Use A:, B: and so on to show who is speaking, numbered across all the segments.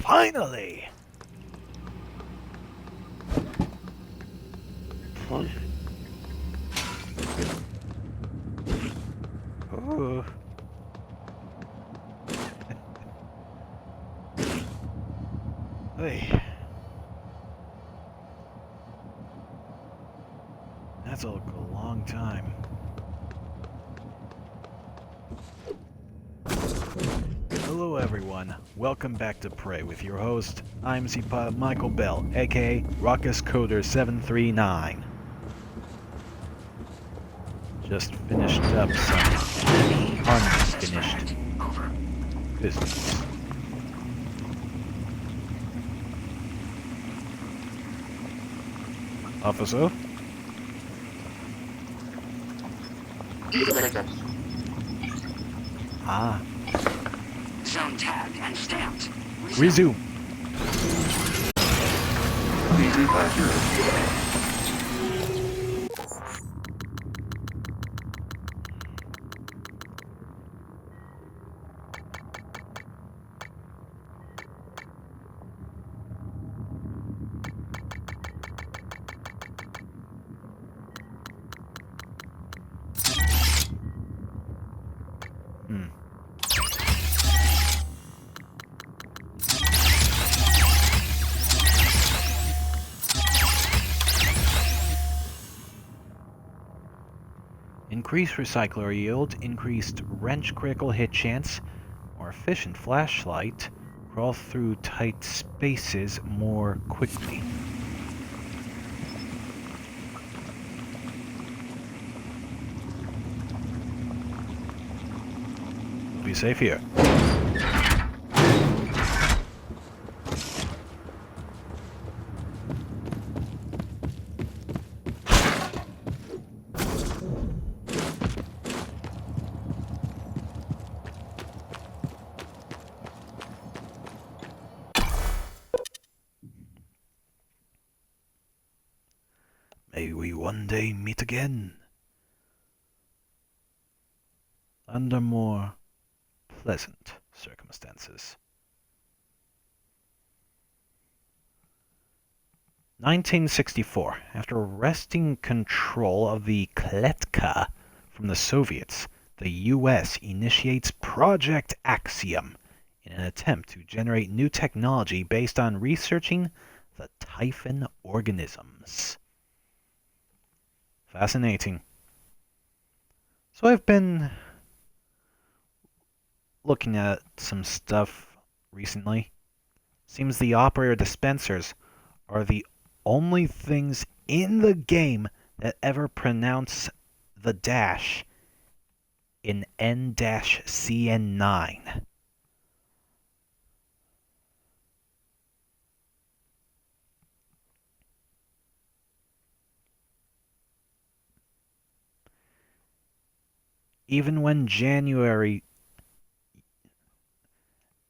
A: Finally!
B: What?
A: Oh. Hey. That's a long time. Hello everyone, welcome back to Prey with your host, I'm C-Pod Michael Bell, aka Raucous Coder 739. Just finished up some unfinished business. Officer? Ah.
C: Zone tagged and stamped.
A: Resume.
B: Easy accurate.
A: Increased recycler yield, increased wrench critical hit chance, more efficient flashlight, crawl through tight spaces more quickly. Be safe here. May we one day meet again, under more pleasant circumstances. 1964. After wresting control of the Kletka from the Soviets, the U.S. initiates Project Axiom in an attempt to generate new technology based on researching the Typhon organisms. Fascinating. So I've been looking at some stuff recently. Seems the operator dispensers are the only things in the game that ever pronounce the dash in N-CN9. Even when January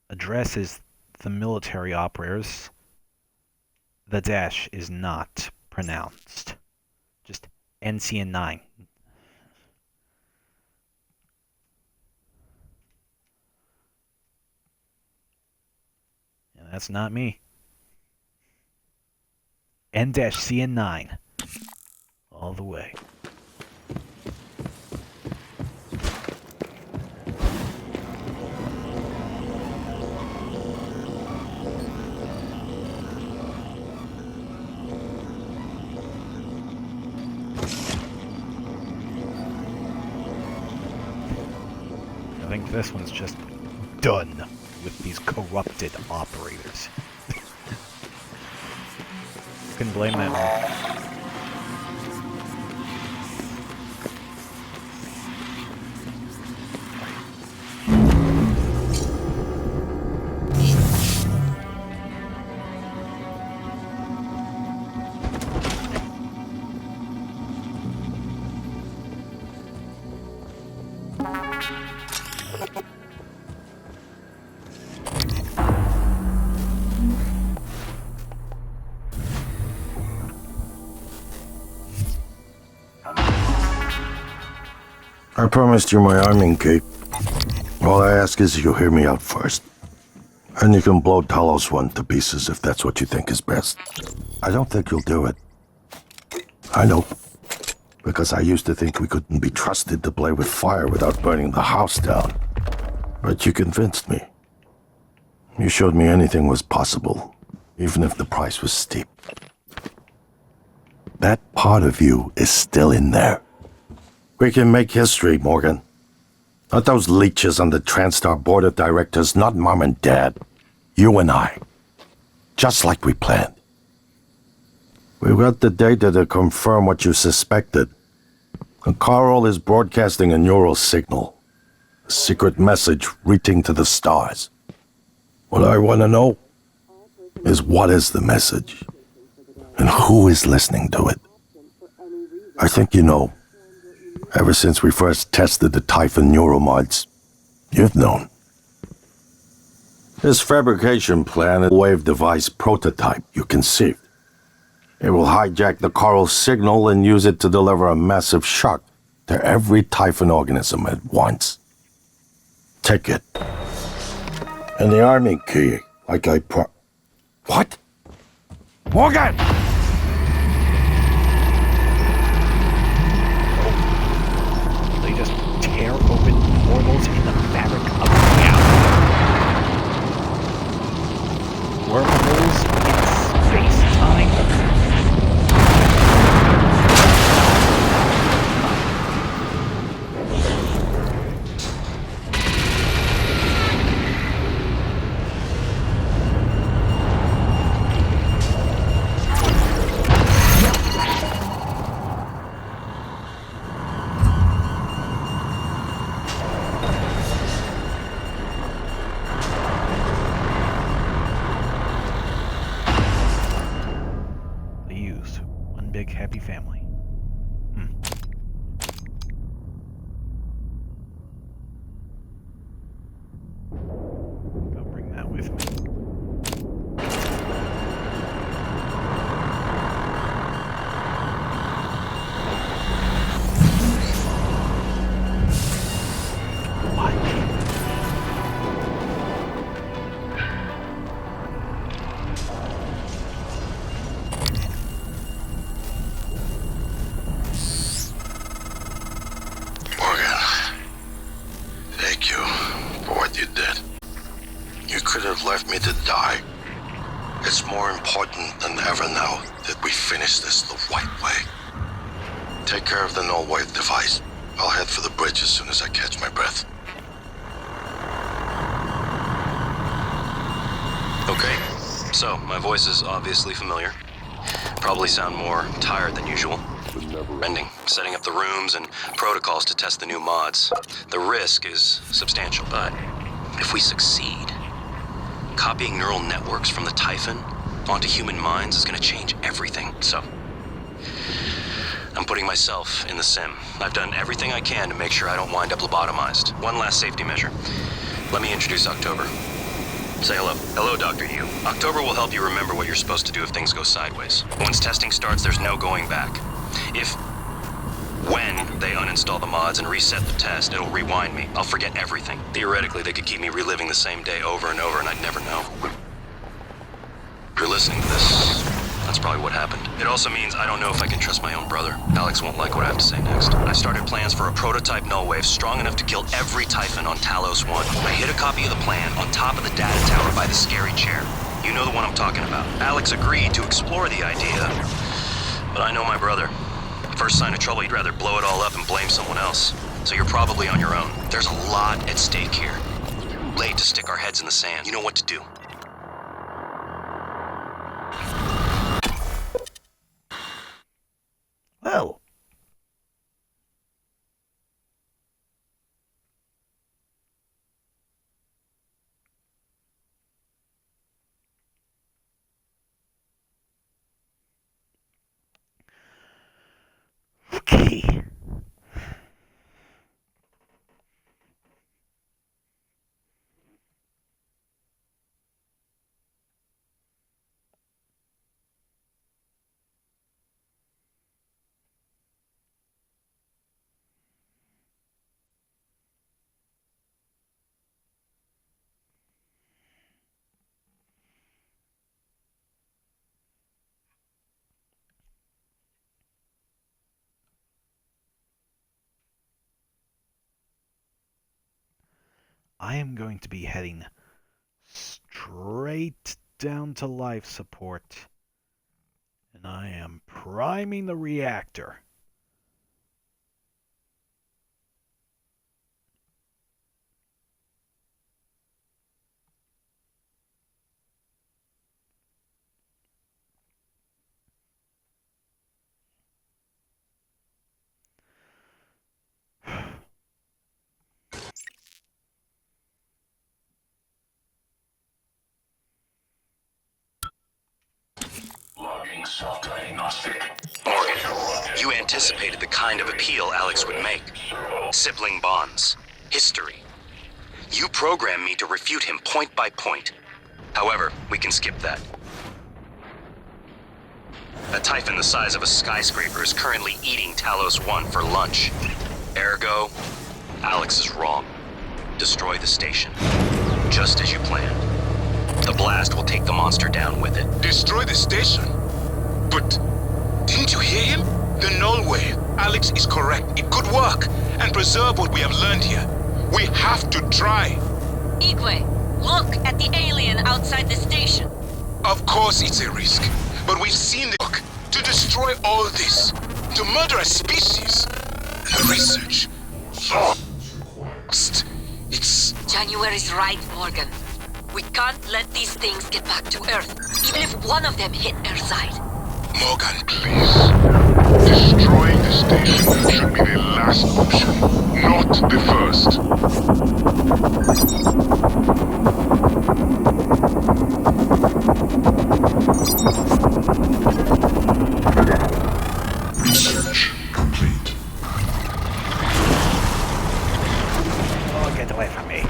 A: addresses the military operators, the dash is not pronounced. Just N-CN9. And that's not me. N-CN9. All the way. I think this one's just done with these corrupted operators. You can blame that one.
D: I promised you my arming cape. All I ask is you'll hear me out first. And you can blow Talos one to pieces if that's what you think is best. I don't think you'll do it. I know. Because I used to think we couldn't be trusted to play with fire without burning the house down. But you convinced me. You showed me anything was possible, even if the price was steep. That part of you is still in there. We can make history, Morgan. Not those leeches on the TranStar board of directors, not Mom and Dad. You and I. Just like we planned. We've got the data to confirm what you suspected. And Carl is broadcasting a neural signal. A secret message reaching to the stars. What I want to know is what is the message? And who is listening to it? I think you know. Ever since we first tested the Typhon neuromods, you've known. This fabrication plan is a wave device prototype you conceived. It will hijack the coral signal and use it to deliver a massive shock to every Typhon organism at once. Take it. And the army key, like I What? Morgan!
A: They just tear open portals in the fabric of reality. Wormholes in space-time. Big happy family. I'll bring that with me.
D: Left me to die. It's more important than ever now that we finish this the right way. Take care of the null wave device. I'll head for the bridge as soon as I catch my breath.
E: Okay, so my voice is obviously familiar. Probably sound more tired than usual. Ending, setting up the rooms and protocols to test the new mods. The risk is substantial, but if we succeed, copying neural networks from the Typhon onto human minds is going to change everything. So, I'm putting myself in the sim. I've done everything I can to make sure I don't wind up lobotomized. One last safety measure. Let me introduce October. Say hello. Hello, Dr. Yu. October will help you remember what you're supposed to do if things go sideways. Once testing starts, there's no going back. When they uninstall the mods and reset the test, it'll rewind me. I'll forget everything. Theoretically, they could keep me reliving the same day over and over, and I'd never know. If you're listening to this, that's probably what happened. It also means I don't know if I can trust my own brother. Alex won't like what I have to say next. I started plans for a prototype null wave strong enough to kill every Typhon on Talos 1. I hid a copy of the plan on top of the data tower by the scary chair. You know the one I'm talking about. Alex agreed to explore the idea, but I know my brother. First sign of trouble, he'd rather blow it all up and blame someone else. So you're probably on your own. There's a lot at stake here. Late to stick our heads in the sand. You know what to do.
A: Well. Okay. I am going to be heading straight down to life support. And I am priming the reactor.
B: Logging self-diagnostic.
E: Morgan, you anticipated the kind of appeal Alex would make. Sibling bonds. History. You programmed me to refute him point by point. However, we can skip that. A Typhon the size of a skyscraper is currently eating Talos 1 for lunch. Ergo, Alex is wrong. Destroy the station. Just as you planned. The blast will take the monster down with it.
F: Destroy the station? But didn't you hear him? The null wave. Alex is correct. It could work and preserve what we have learned here. We have to try.
G: Igwe, look at the alien outside the station.
F: Of course it's a risk, but we've seen the work to destroy all this, to murder a species. The research. It's...
G: January's right, Morgan. We can't let these things get back to Earth, even if one of them hit our side.
F: Morgan, please. Destroying the station should be the last option, not the first.
B: Research complete.
A: Oh, get away from me.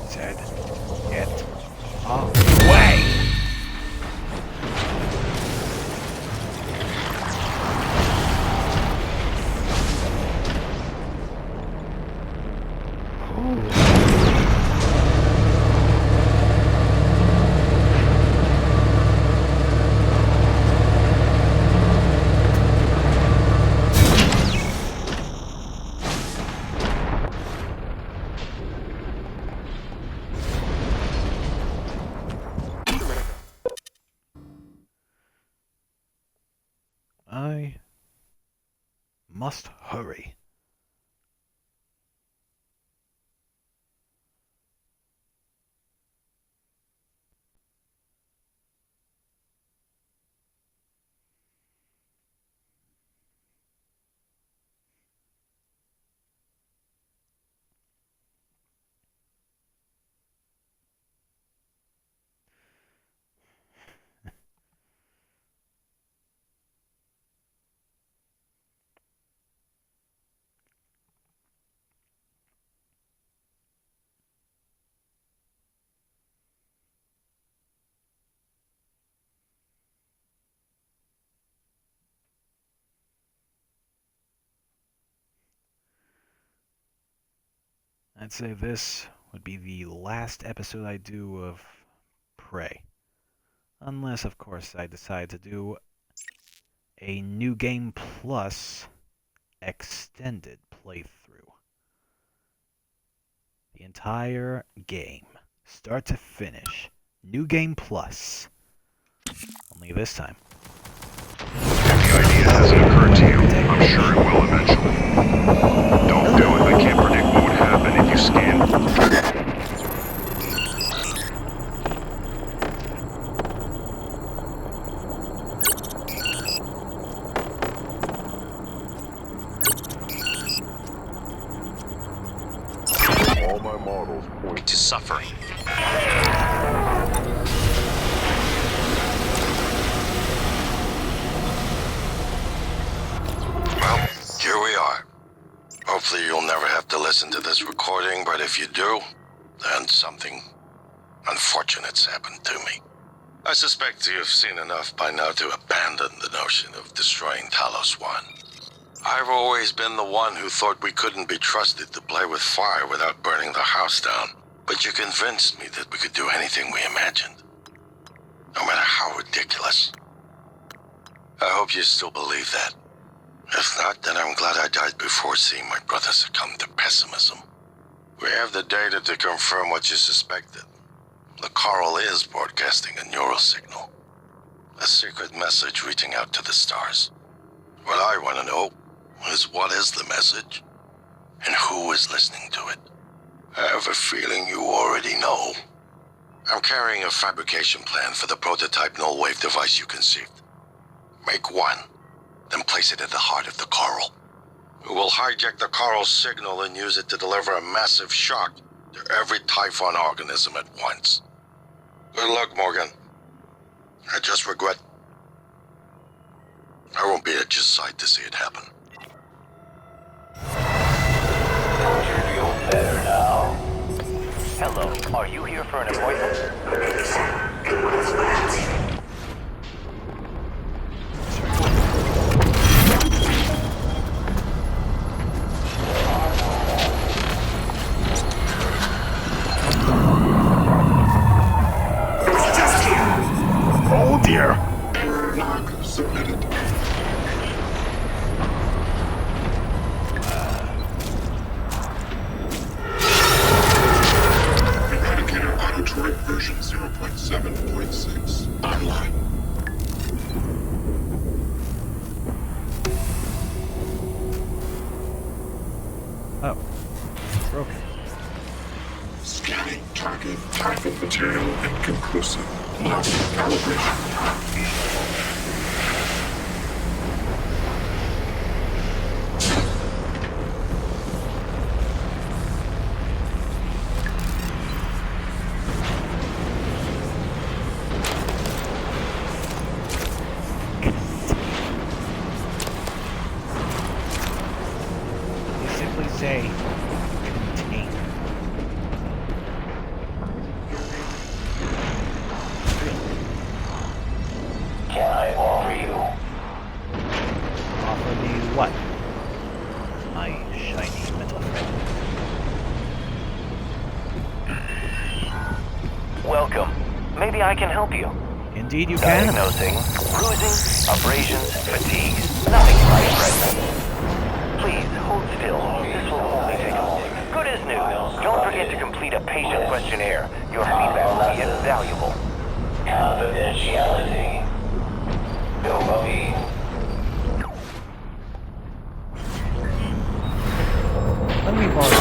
A: Said, get away! I must hurry. I'd say this would be the last episode I do of Prey. Unless, of course, I decide to do a New Game Plus extended playthrough. The entire game, start to finish. New Game Plus. Only this time.
H: If the idea hasn't occurred to you, I'm sure it will eventually. Don't do it. I can't predict what would happen if you scanned. All my models point
E: To suffering.
D: Well, here we are. Hopefully you'll never have to listen to this recording, but if you do, then something unfortunate's happened to me. I suspect you've seen enough by now to abandon the notion of destroying Talos 1. I've always been the one who thought we couldn't be trusted to play with fire without burning the house down. But you convinced me that we could do anything we imagined. No matter how ridiculous. I hope you still believe that. If not, then I'm glad I died before seeing my brother succumb to pessimism. We have the data to confirm what you suspected. The coral is broadcasting a neural signal. A secret message reaching out to the stars. What I want to know is what is the message? And who is listening to it? I have a feeling you already know. I'm carrying a fabrication plan for the prototype null-wave device you conceived. Make one, then place it at the heart of the coral. We will hijack the coral's signal and use it to deliver a massive shock to every Typhon organism at once. Good luck, Morgan. I just regret I won't be at your side to see it happen.
I: Hello, are you here for an appointment?
B: It's just here.
D: Oh dear!
B: Log submitted. Eradicator Autotroid version 0.7.6 online.
A: Oh. Broken.
B: Scanning target Typhon material inconclusive. Lost calibration.
A: You simply say contain.
I: Can I offer you?
A: Offer me what? My shiny metal friend.
I: Welcome. Maybe I can help you.
A: Indeed you can.
I: Diagnosing bruising, abrasions, fatigue. Nothing life-threatening. Please hold still. This will only take a moment. Good as new. Don't forget to complete a patient questionnaire. Your feedback will be invaluable. Confidentiality. Nobody.
A: Let me borrow.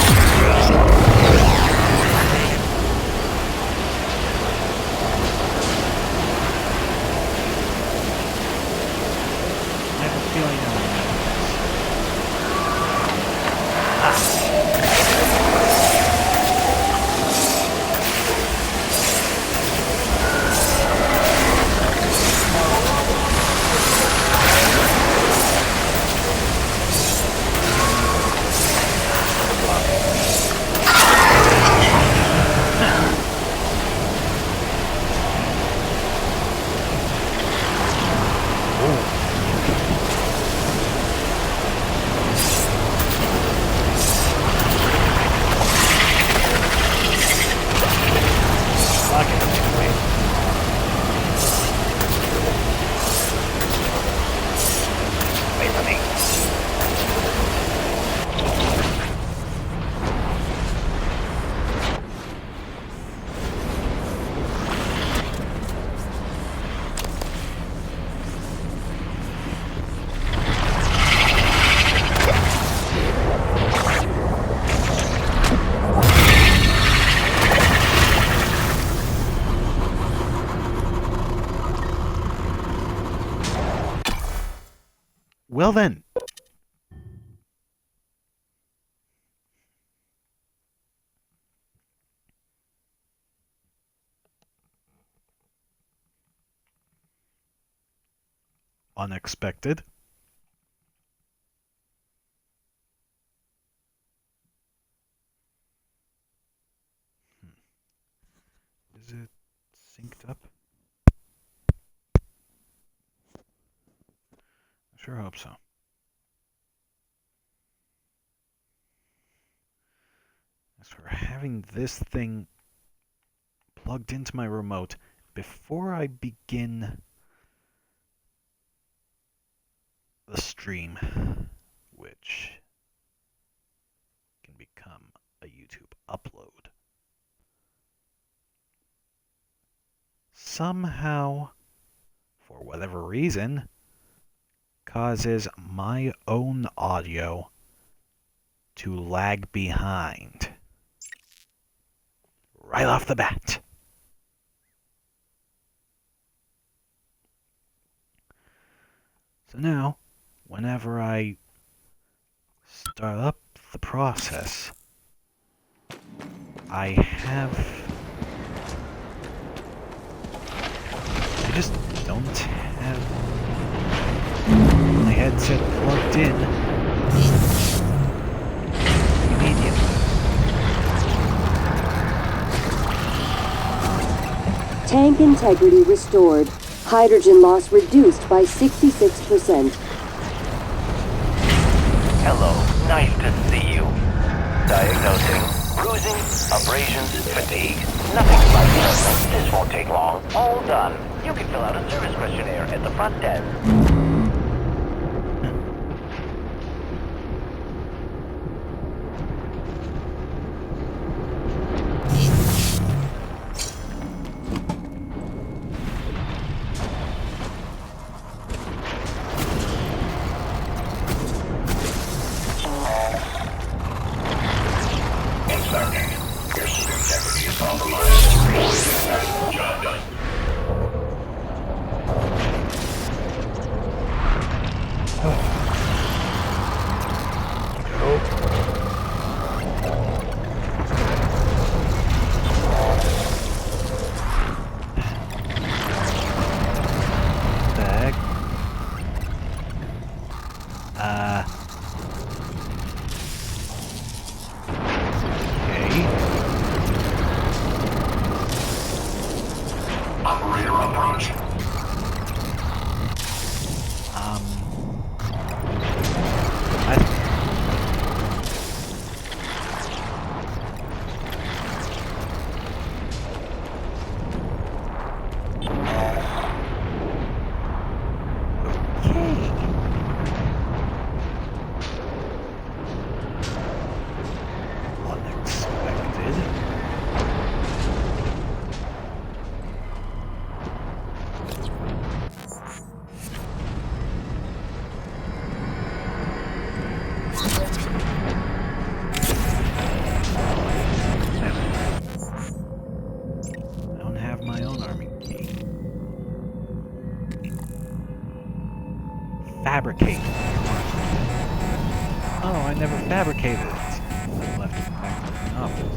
A: I have a feeling I will never Well then. Unexpected. Is it synced up? I sure hope so. As for having this thing plugged into my remote before I begin the stream, which can become a YouTube upload, somehow, for whatever reason, causes my own audio to lag behind right off the bat. So now, whenever I start up the process, I just don't have my headset plugged in immediately.
J: Tank integrity restored. Hydrogen loss reduced by 66%.
I: Hello, nice to see you. Diagnosing bruising, abrasions, fatigue. Nothing life-threatening. This won't take long. All done. You can fill out a service questionnaire at the front desk.
A: Fabricate. Oh, I never fabricated it. I left it back in the office.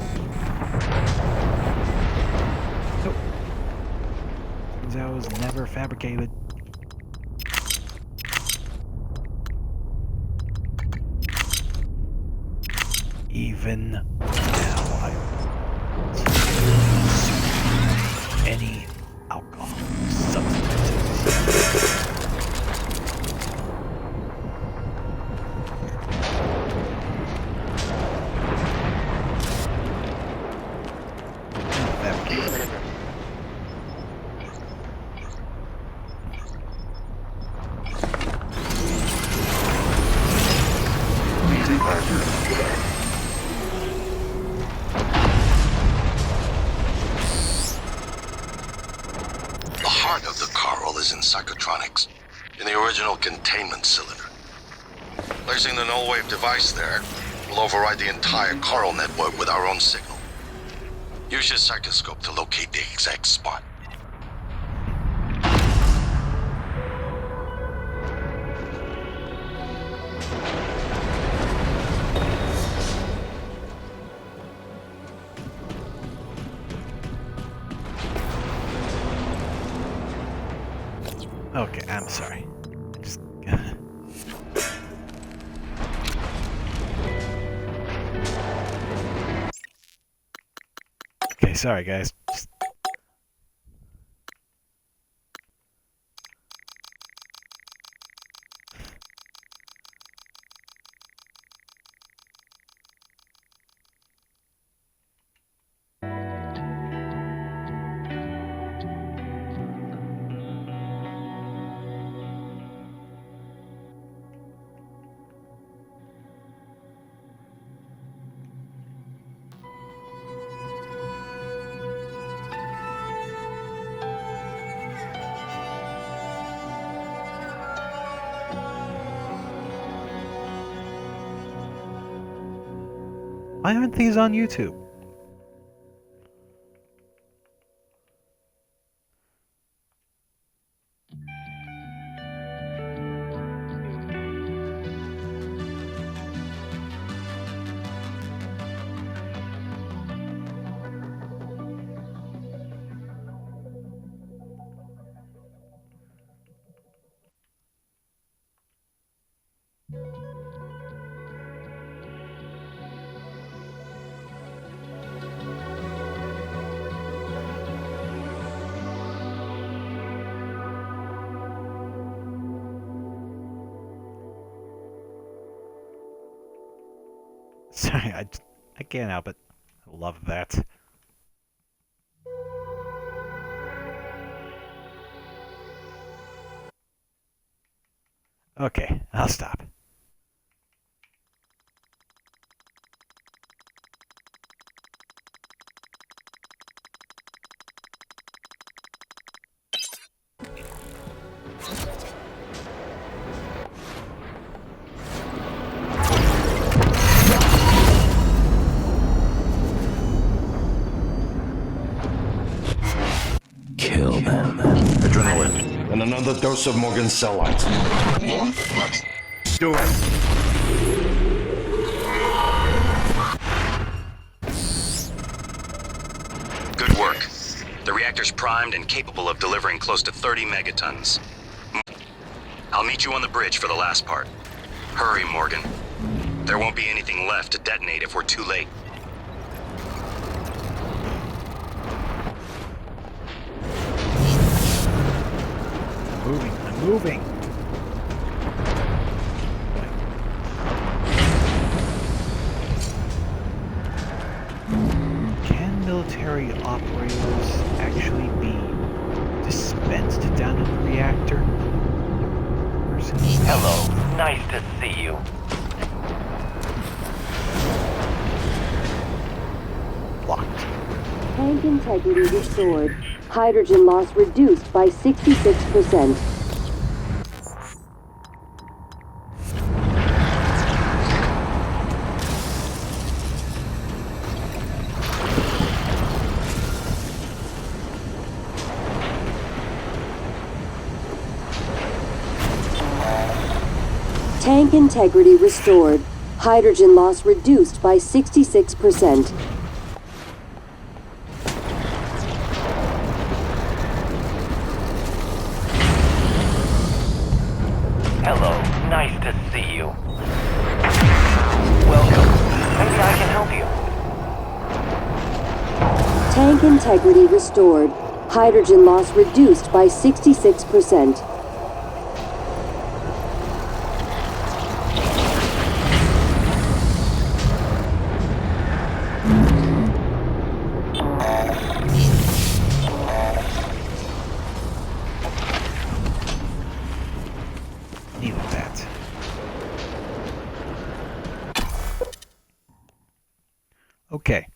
A: Nope. Turns out it was never fabricated. Even now, I don't any alcohol substances.
E: Psychotronics, in the original containment cylinder. Placing the null wave device there will override the entire coral network with our own signal. Use your psychoscope to locate the exact spot.
A: Okay, I'm sorry. Just okay, sorry guys. Just... Why aren't these on YouTube? Sorry, I can't help it. I love that. Okay, I'll stop.
D: Kill them. Adrenaline. And another dose of Morgan's cell lines. Do it.
E: Good work. The reactor's primed and capable of delivering close to 30 megatons. I'll meet you on the bridge for the last part. Hurry, Morgan. There won't be anything left to detonate if we're too late.
A: I'm moving. Can military operators actually be dispensed down in the reactor?
I: Hello. Nice to see you.
A: Blocked.
J: Tank integrity restored. Hydrogen loss reduced by 66%. Tank integrity restored. Hydrogen loss reduced by 66%.
I: Hello. Nice to see you. Welcome. Maybe I can help you.
J: Tank integrity restored. Hydrogen loss reduced by 66%.
A: Needed that. Okay.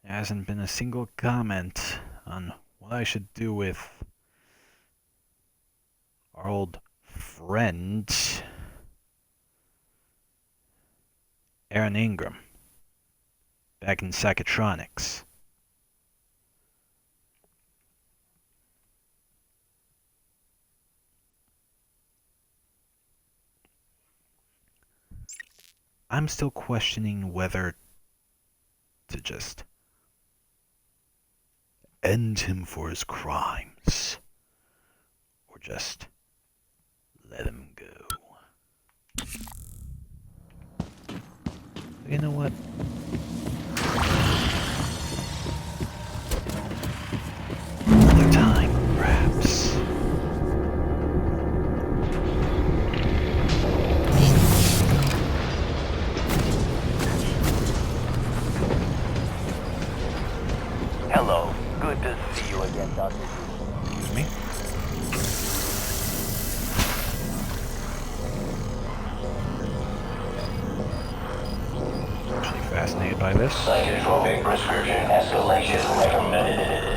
A: There hasn't been a single comment on what I should do with our old friend, Aaron Ingram, back in Psychotronics. I'm still questioning whether to just end him for his crimes, or just let him go. You know what? Another time, perhaps.
I: Good to see you again, Dr.
A: Excuse me. Actually fascinated by this.
I: Psychotropic prescription escalation recommended.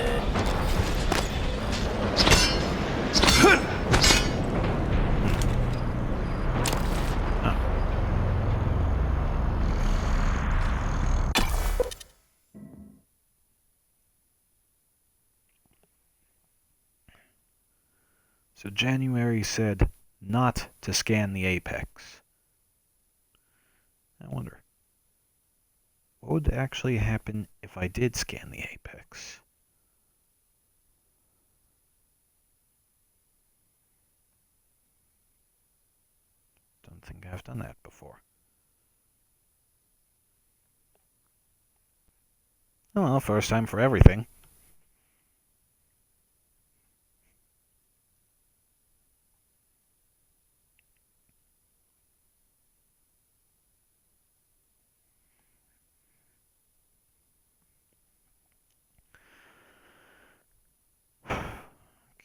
A: So January said not to scan the apex. I wonder, what would actually happen if I did scan the apex? Don't think I've done that before. Oh well, first time for everything.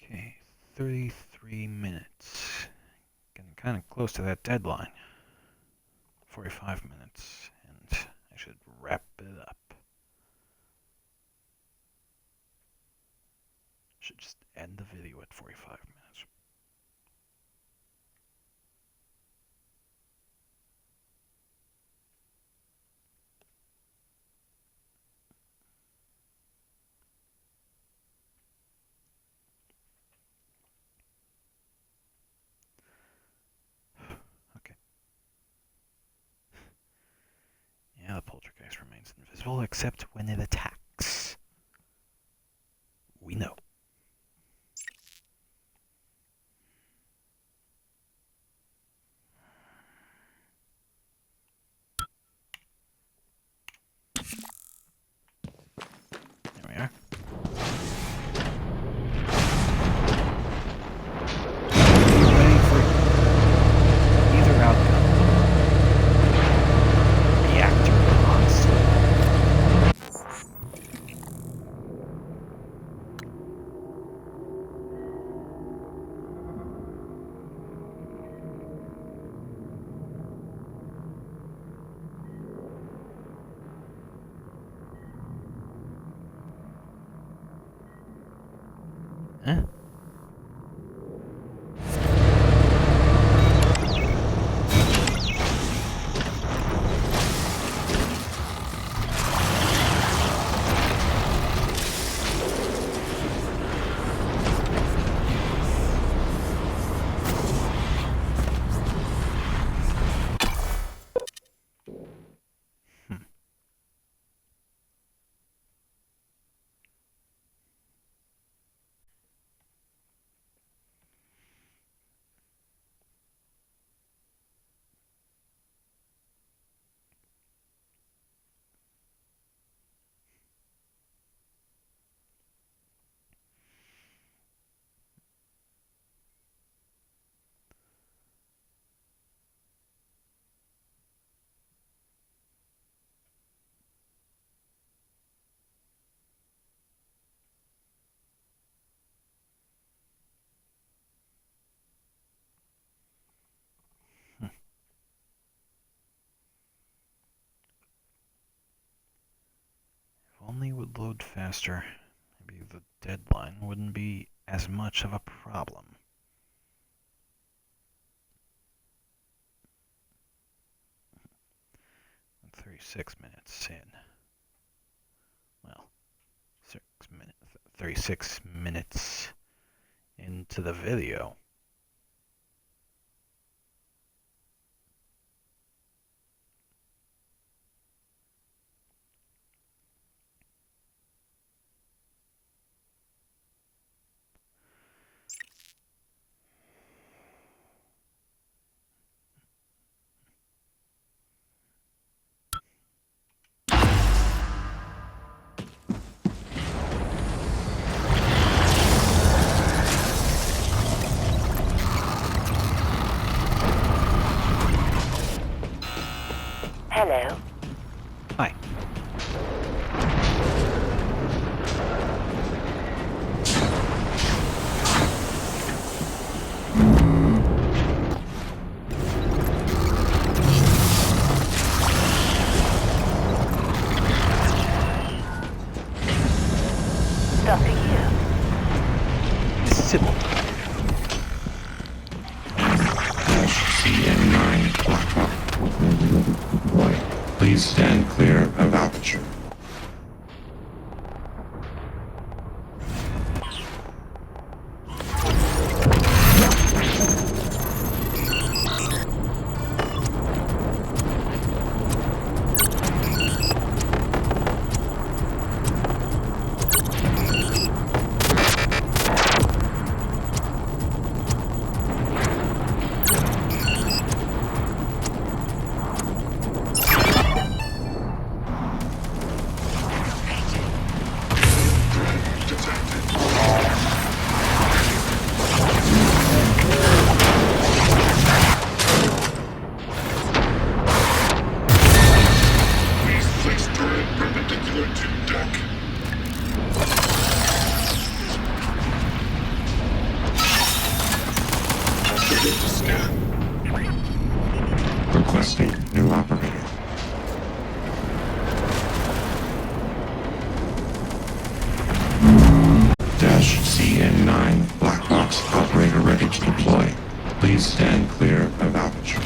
A: Okay, 33 minutes. Getting kind of close to that deadline. 45 minutes, and I should wrap it up. Should just end the video at 45 minutes. Okay. Yeah, the Poltergeist remains invisible except when it attacks. We know. There we are. Be ready for either outcome. Reactor console. Huh? If only it would load faster, maybe the deadline wouldn't be as much of a problem. 36 minutes in. Well, 36 minutes into the video. possible?
B: N-CN9 Blackbox. Please stand clear of aperture. Requesting new operator. -CN9 Blackbox Operator ready to deploy. Please stand clear of aperture.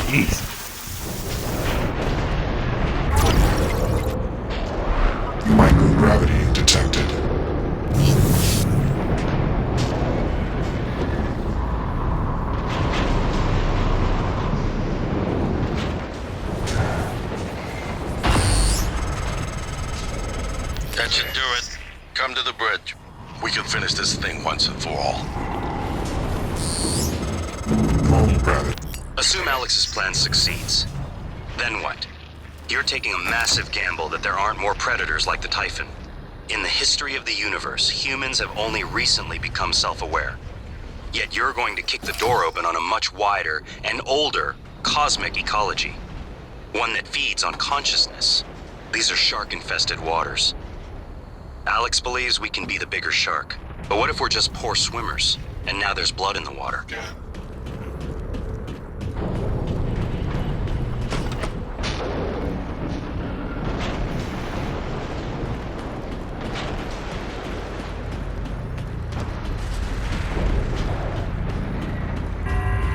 A: Jeez.
B: Microgravity detected.
D: That should do it. Come to the bridge. We can finish this thing once and for all.
B: Home gravity.
E: Assume Alex's plan succeeds. Then what? You're taking a massive gamble that there aren't more predators like the Typhon. In the history of the universe, humans have only recently become self-aware. Yet you're going to kick the door open on a much wider and older cosmic ecology. One that feeds on consciousness. These are shark-infested waters. Alex believes we can be the bigger shark. But what if we're just poor swimmers, and now there's blood in the water?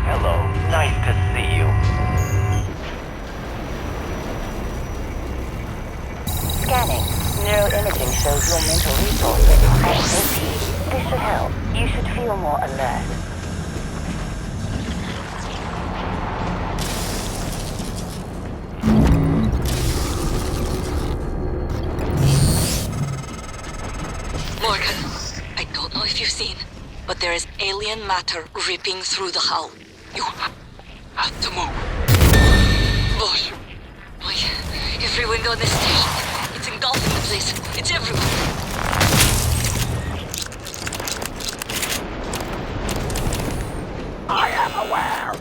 I: Hello, nice to see you.
K: Scanning. Neuroimaging shows your mental resources are at low peak. This should help. You should feel more alert.
G: Morgan, I don't know if you've seen, but there is alien matter ripping through the hull. You have to move. Boy, every window in this station, it's engulfing the place. It's everywhere.
D: I am aware.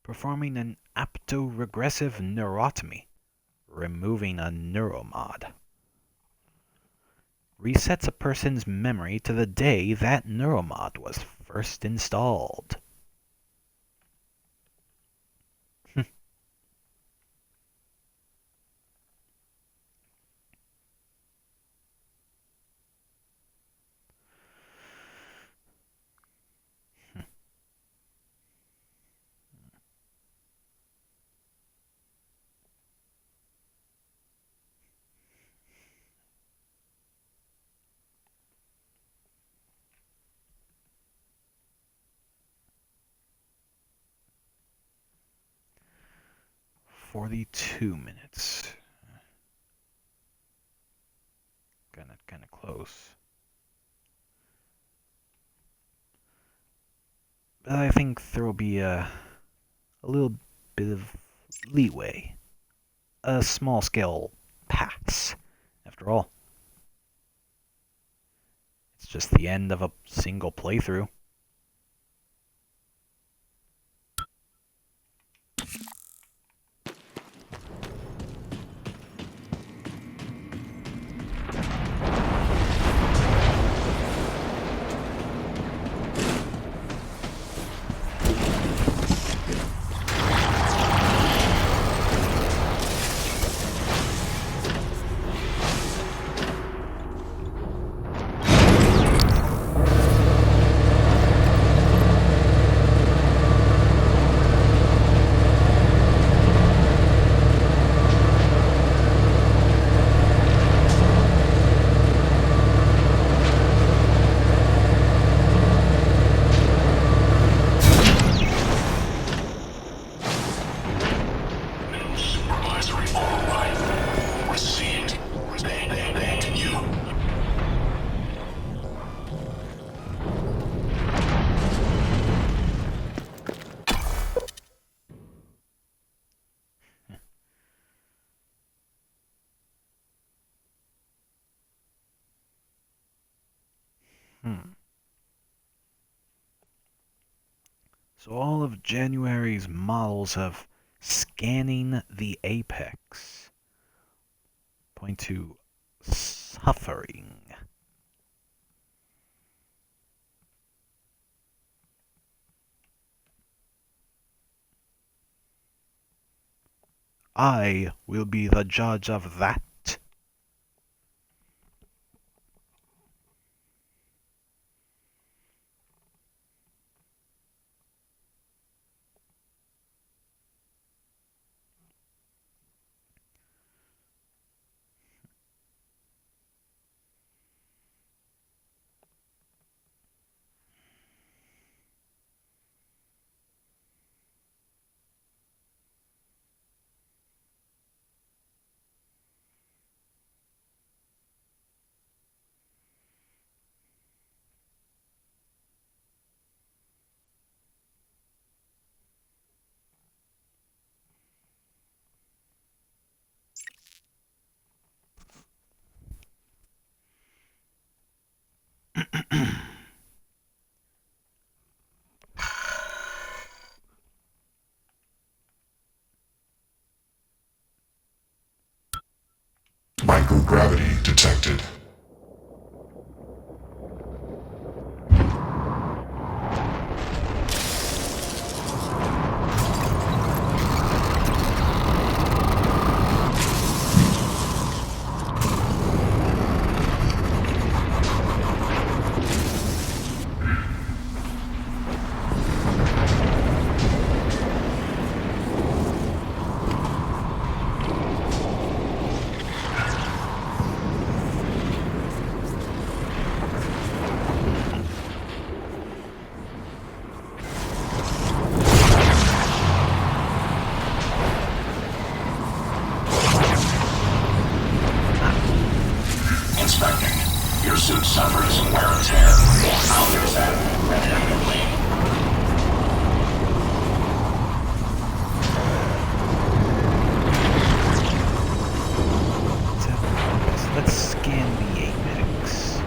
A: Performing an aptoregressive neurotomy, removing a neuromod. Resets a person's memory to the day that neuromod was first installed. 42 minutes. Kinda close. But I think there will be a little bit of leeway. A small scale pass, after all. It's just the end of a single playthrough. So all of January's models of scanning the apex point to suffering. I will be the judge of that.
B: Microgravity detected. Your suit suffers wear and tear. I'll fix that immediately.
A: Let's scan the apex.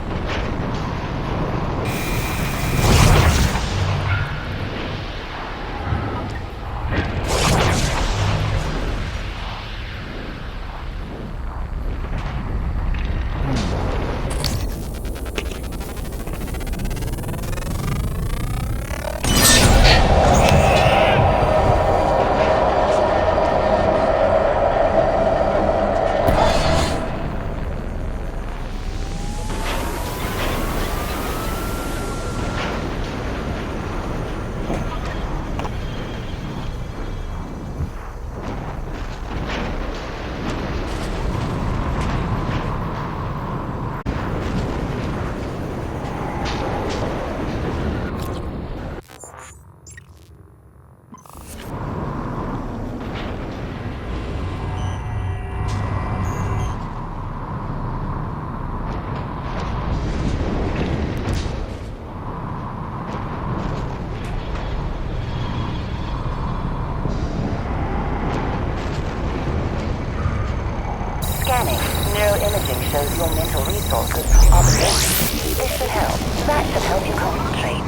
K: Neuroimaging shows your mental resources are depleted. This should help. That should help you concentrate.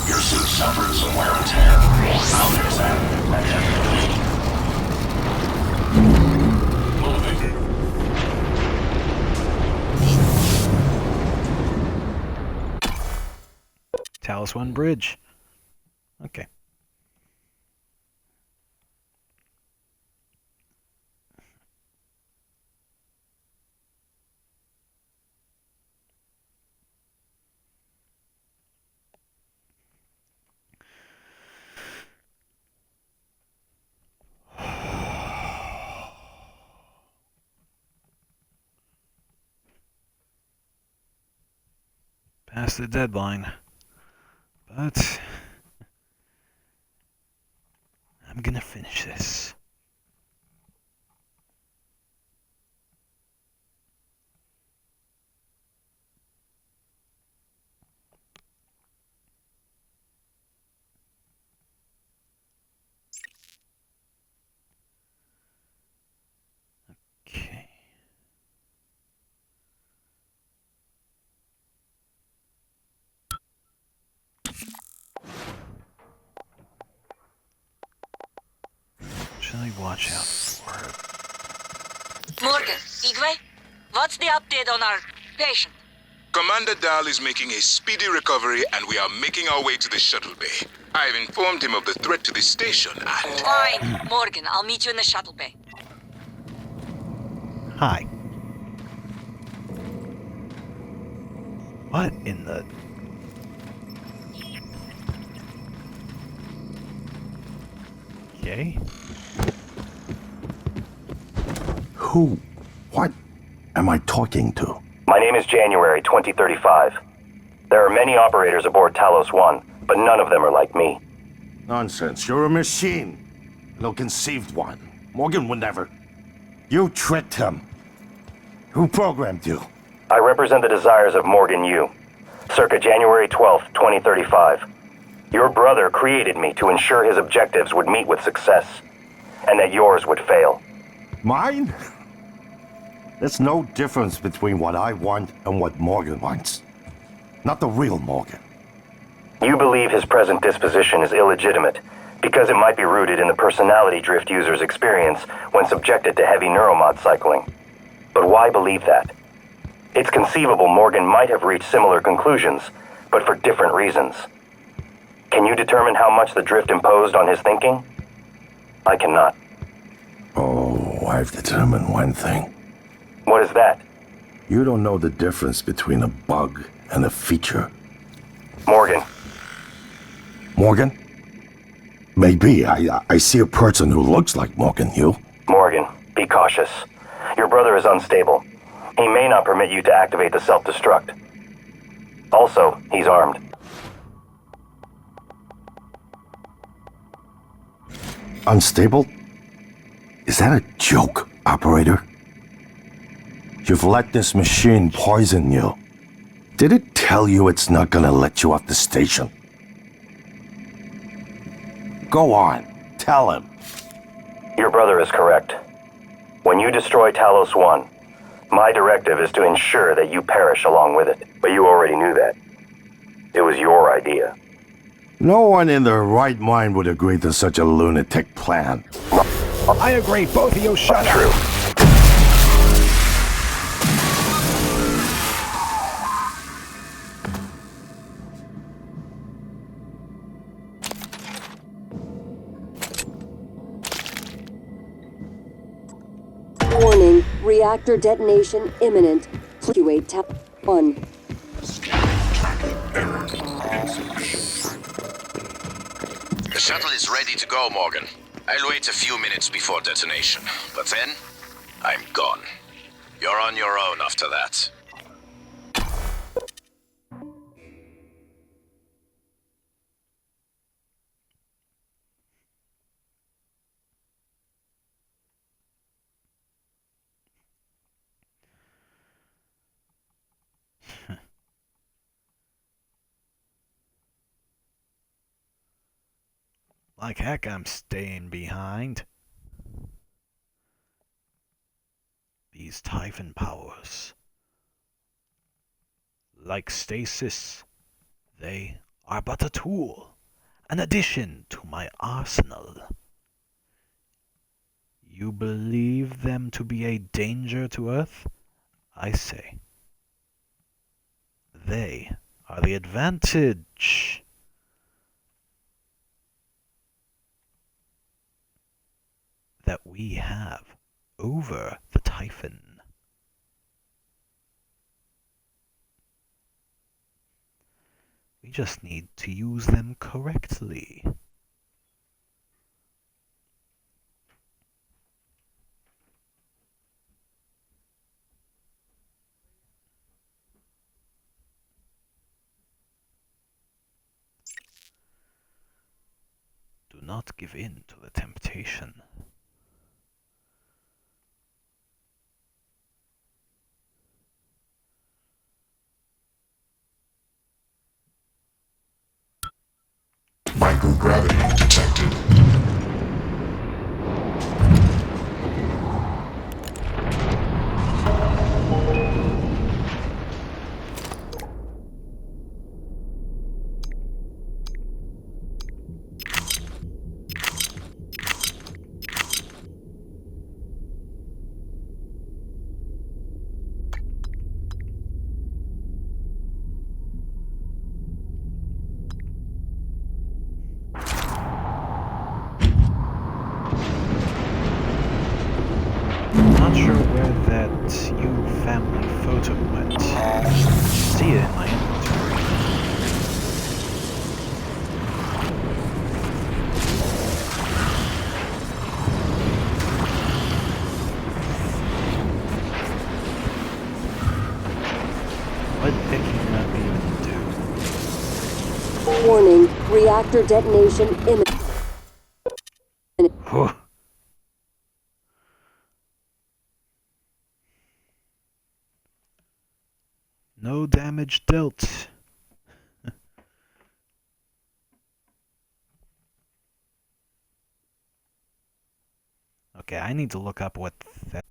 B: Your suit suffers some wear and tear. I'll examine it Moving.
A: Talos 1 bridge. Okay. Past the deadline. But I'm gonna finish this. Okay. Should I watch out for?
G: Morgan, Igwe, what's the update on our patient?
F: Commander Dahl is making a speedy recovery, and we are making our way to the Shuttle Bay. I have informed him of the threat to the station, and...
G: Fine, Morgan, I'll meet you in the Shuttle Bay.
A: Hi. What in the... Okay.
D: Who? What am I talking to?
I: My name is January 2035. There are many operators aboard Talos 1, but none of them are like me.
D: Nonsense. You're a machine. An ill-conceived one. Morgan would never. You tricked him. Who programmed you?
I: I represent the desires of Morgan Yu. Circa January 12th, 2035. Your brother created me to ensure his objectives would meet with success, and that yours would fail.
D: Mine? There's no difference between what I want and what Morgan wants. Not the real Morgan.
I: You believe his present disposition is illegitimate because it might be rooted in the personality drift users experience when subjected to heavy neuromod cycling. But why believe that? It's conceivable Morgan might have reached similar conclusions, but for different reasons. Can you determine how much the drift imposed on his thinking? I cannot.
D: Oh, I've determined one thing.
I: What is that?
D: You don't know the difference between a bug and a feature.
I: Morgan.
D: Morgan? Maybe. I see a person who looks like Morgan, you.
I: Morgan, be cautious. Your brother is unstable. He may not permit you to activate the self-destruct. Also, he's armed.
D: Unstable? Is that a joke, operator? You've let this machine poison you. Did it tell you it's not gonna let you off the station? Go on, tell him.
I: Your brother is correct. When you destroy Talos 1, my directive is to ensure that you perish along with it. But you already knew that. It was your idea.
D: No one in their right mind would agree to such a lunatic plan.
A: I agree, both of you shut up.
I: True.
J: Warning, reactor detonation imminent. Evacuate Typhon.
B: Scanning tracking error. Insufficient.
L: The shuttle is ready to go, Morgan. I'll wait a few minutes before detonation, but then, I'm gone. You're on your own after that.
A: Like heck, I'm staying behind. These Typhon powers, like stasis, they are but a tool, an addition to my arsenal. You believe them to be a danger to Earth? I say, they are the advantage. That we have over the Typhon. We just need to use them correctly. Do not give in to the temptation.
B: Microgravity detected.
A: Not sure where that you family photo went. See it in my inventory. What picking up even do?
J: Warning, reactor detonation imminent.
A: Whew. No damage dealt. Okay, I need to look up what that...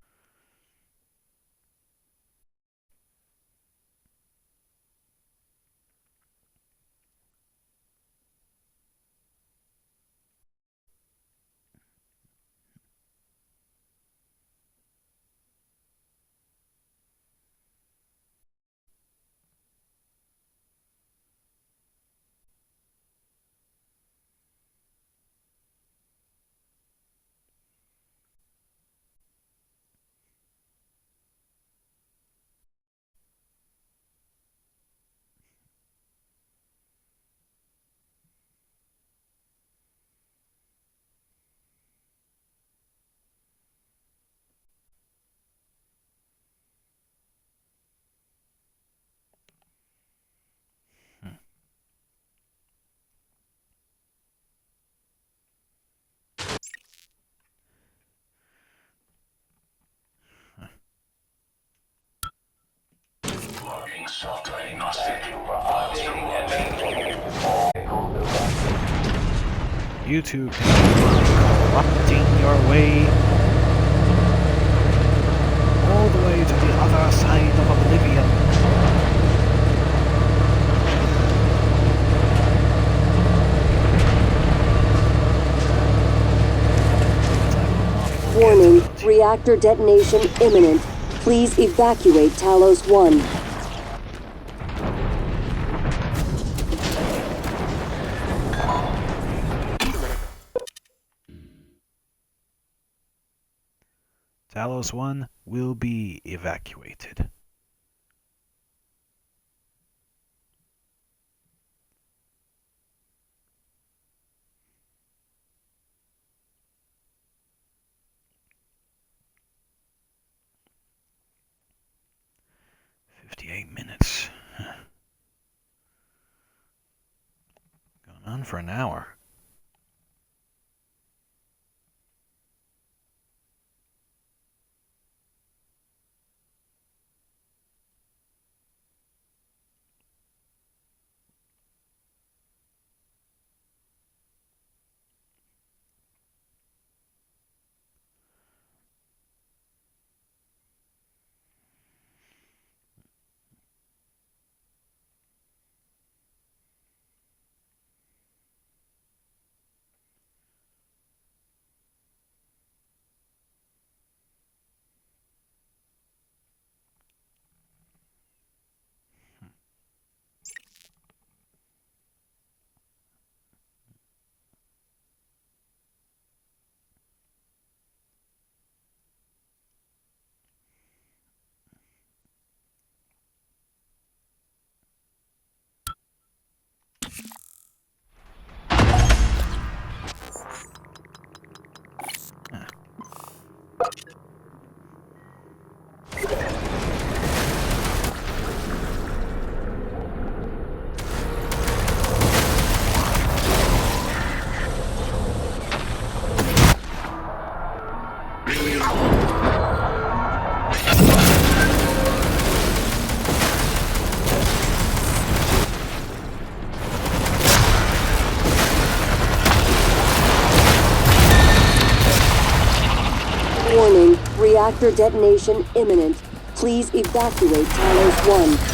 L: Logging software agnostic.
A: You two can keep corrupting your way all the way to the other side of oblivion.
J: Warning, reactor detonation imminent. Please evacuate Talos 1.
A: Talos 1 will be evacuated. on for an hour.
J: Warning, reactor detonation imminent. Please evacuate Talos 1.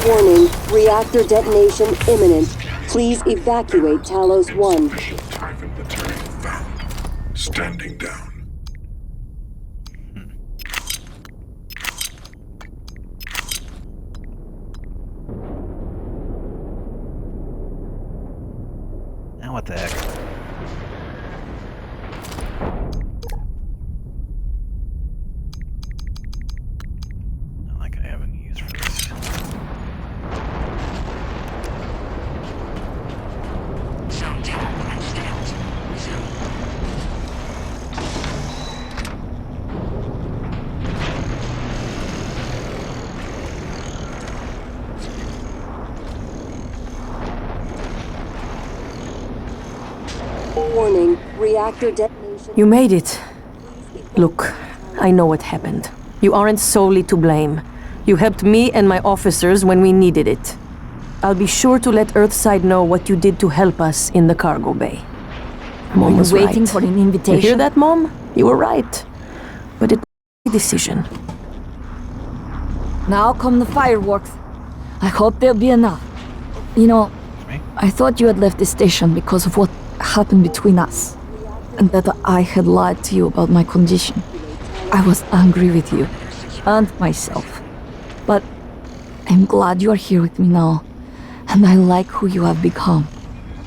J: Warning, reactor detonation imminent. Please evacuate Talos 1.
B: Typhon material found. Standing down.
A: Now what the heck? Not like I have any use for this.
C: Zone tag and stamped.
J: Warning, reactor detonation...
M: You made it. Look, I know what happened. You aren't solely to blame. You helped me and my officers when we needed it. I'll be sure to let Earthside know what you did to help us in the cargo bay. Mom was
K: waiting
M: right.
K: for an invitation?
M: You hear that, Mom? You were right. But it was a decision.
K: Now come the fireworks. I hope there'll be enough. You know, I thought you had left the station because of what happened between us. And that I had lied to you about my condition. I was angry with you. And myself. But I'm glad you are here with me now. And I like who you have become.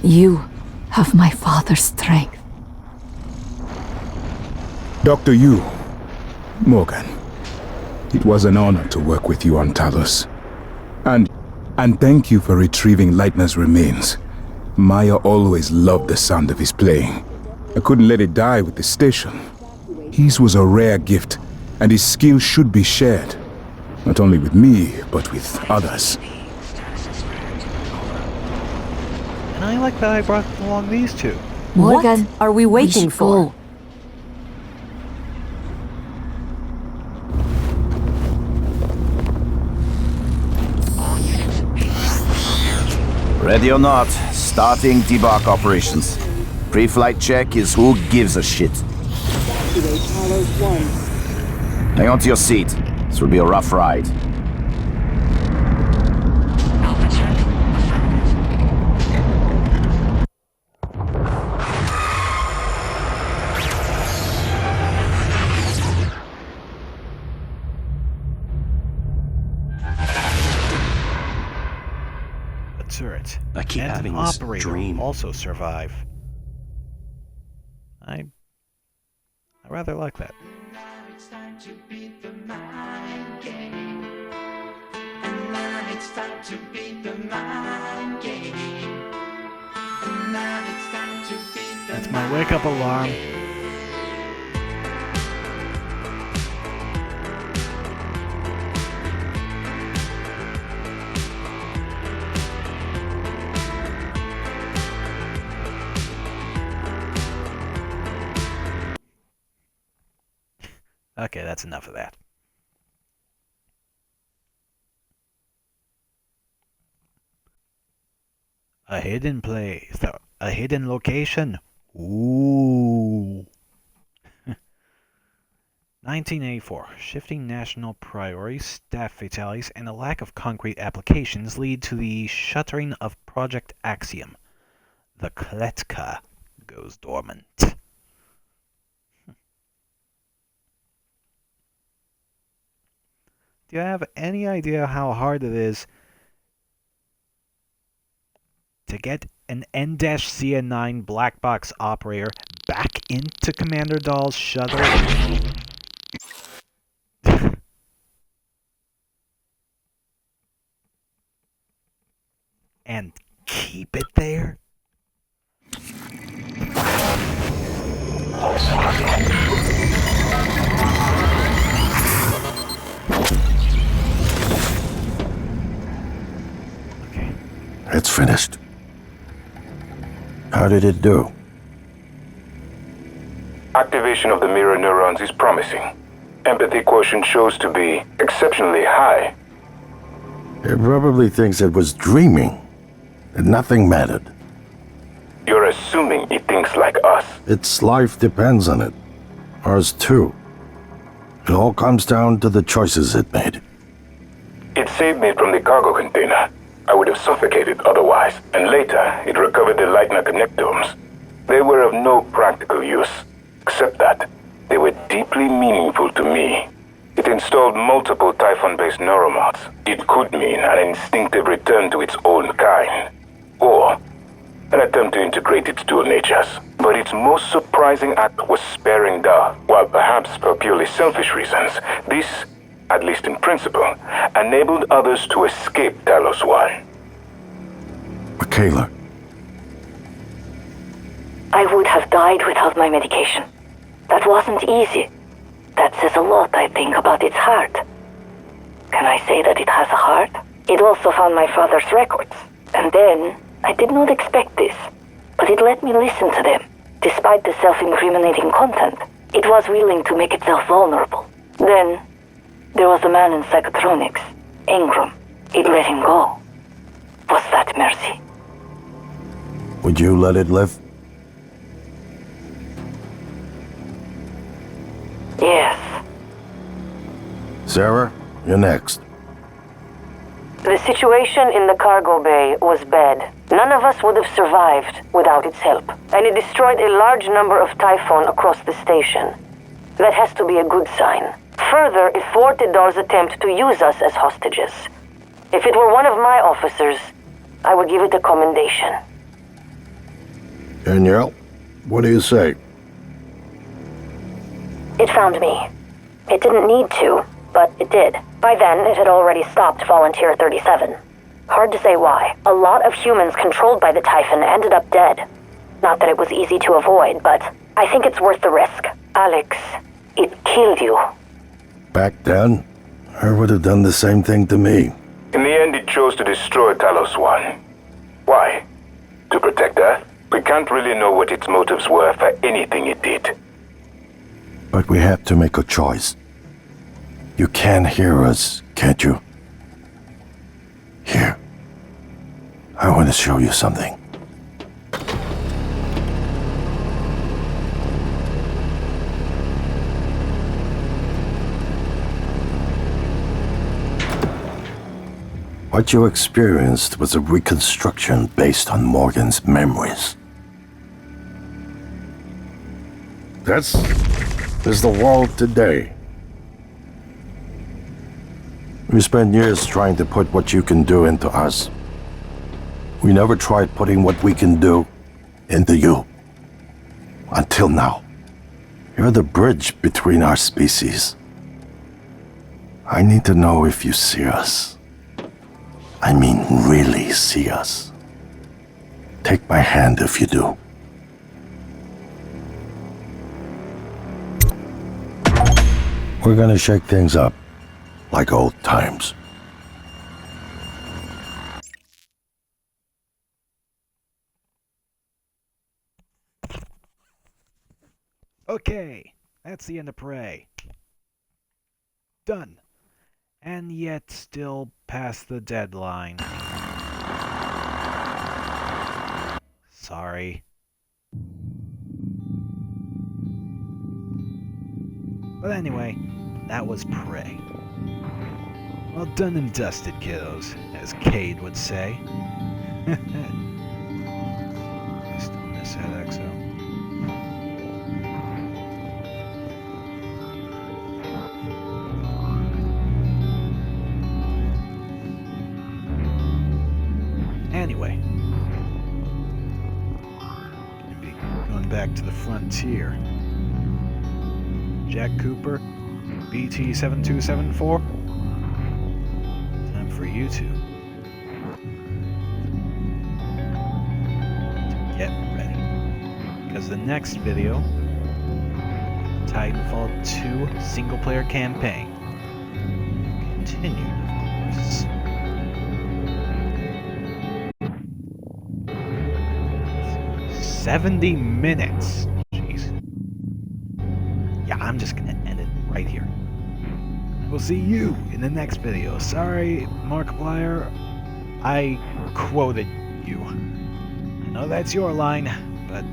K: You have my father's strength.
N: Dr. Yu, Morgan, it was an honor to work with you on Talos. And thank you for retrieving Leitner's remains. Maya always loved the sound of his playing. I couldn't let it die with the station. His was a rare gift, and his skill should be shared. Not only with me, but with others.
A: And I like that I brought along these two.
K: Morgan,
M: what are we waiting for?
K: Go.
O: Ready or not, starting debark operations. Pre-flight check is who gives a shit.
J: Evacuate Talos 1.
O: Hang on to your seat. This will be a rough ride.
C: Alpha check.
A: turret.
E: I keep
A: And
E: having
A: an
E: this
A: operator
E: dream.
A: also survive. I rather like that.
P: It's time to beat the mind game. And now it's time to beat the mind game. And now it's time to beat the
A: That's my wake-up alarm. Okay, that's enough of that. A hidden place. A hidden location. Ooh. 1984. Shifting national priorities, staff fatalities, and a lack of concrete applications lead to the shuttering of Project Axiom. The Kletka goes dormant. Do you have any idea how hard it is to get an N-CN9 Blackbox Operator back into Commander Dahl's shuttle? And keep it there?
D: It's finished. How did it do?
H: Activation of the mirror neurons is promising. Empathy quotient shows to be exceptionally high.
D: It probably thinks it was dreaming, and nothing mattered.
H: You're assuming it thinks like us.
D: Its life depends on it. Ours too. It all comes down to the choices it made.
H: It saved me from the cargo container. I would have suffocated otherwise, and later it recovered the Leitner connectomes. They were of no practical use, except that they were deeply meaningful to me. It installed multiple Typhon-based neuromods. It could mean an instinctive return to its own kind, or an attempt to integrate its dual natures. But its most surprising act was sparing Dahl. While perhaps for purely selfish reasons, this, at least in principle, enabled others to escape Talos 1.
D: Michaela.
Q: I would have died without my medication. That wasn't easy. That says a lot, I think, about its heart. Can I say that it has a heart? It also found my father's records. And then, I did not expect this, but it let me listen to them. Despite the self-incriminating content, it was willing to make itself vulnerable. Then, there was a man in Psychotronics, Ingram. It let him go. Was that mercy?
D: Would you let it live?
Q: Yes.
D: Sarah, you're next.
M: The situation in the cargo bay was bad. None of us would have survived without its help, and it destroyed a large number of Typhon across the station. That has to be a good sign. Further, it thwarted Dahl's attempt to use us as hostages. If it were one of my officers, I would give it a commendation.
D: Danielle, what do you say?
Q: It found me. It didn't need to, but it did. By then, it had already stopped Volunteer 37. Hard to say why. A lot of humans controlled by the Typhon ended up dead. Not that it was easy to avoid, but I think it's worth the risk. Alex, it killed you.
D: Back then, I would have done the same thing to me.
H: In the end, it chose to destroy Talos 1. Why? To protect Earth? We can't really know what its motives were for anything it did.
D: But we have to make a choice. You can hear us, can't you? Here. I want to show you something. What you experienced was a reconstruction based on Morgan's memories. This is the world today. We spent years trying to put what you can do into us. We never tried putting what we can do into you. Until now. You're the bridge between our species. I need to know if you see us. I mean, really see us. Take my hand if you do. We're gonna shake things up, like old times.
A: Okay, that's the end of Prey. Done. And yet still past the deadline. Sorry. But anyway, that was Prey. Well done and dusted, kiddos, as Cade would say. I still miss that XO. Anyway, gonna be going back to the frontier. Jack Cooper, BT7274. Time for you two to get ready. Because the next video, Titanfall 2 single-player campaign, continued, of course. 70 minutes. Jeez. Yeah, I'm just gonna end it right here. We'll see you in the next video. Sorry, Markiplier, I quoted you. I know that's your line, but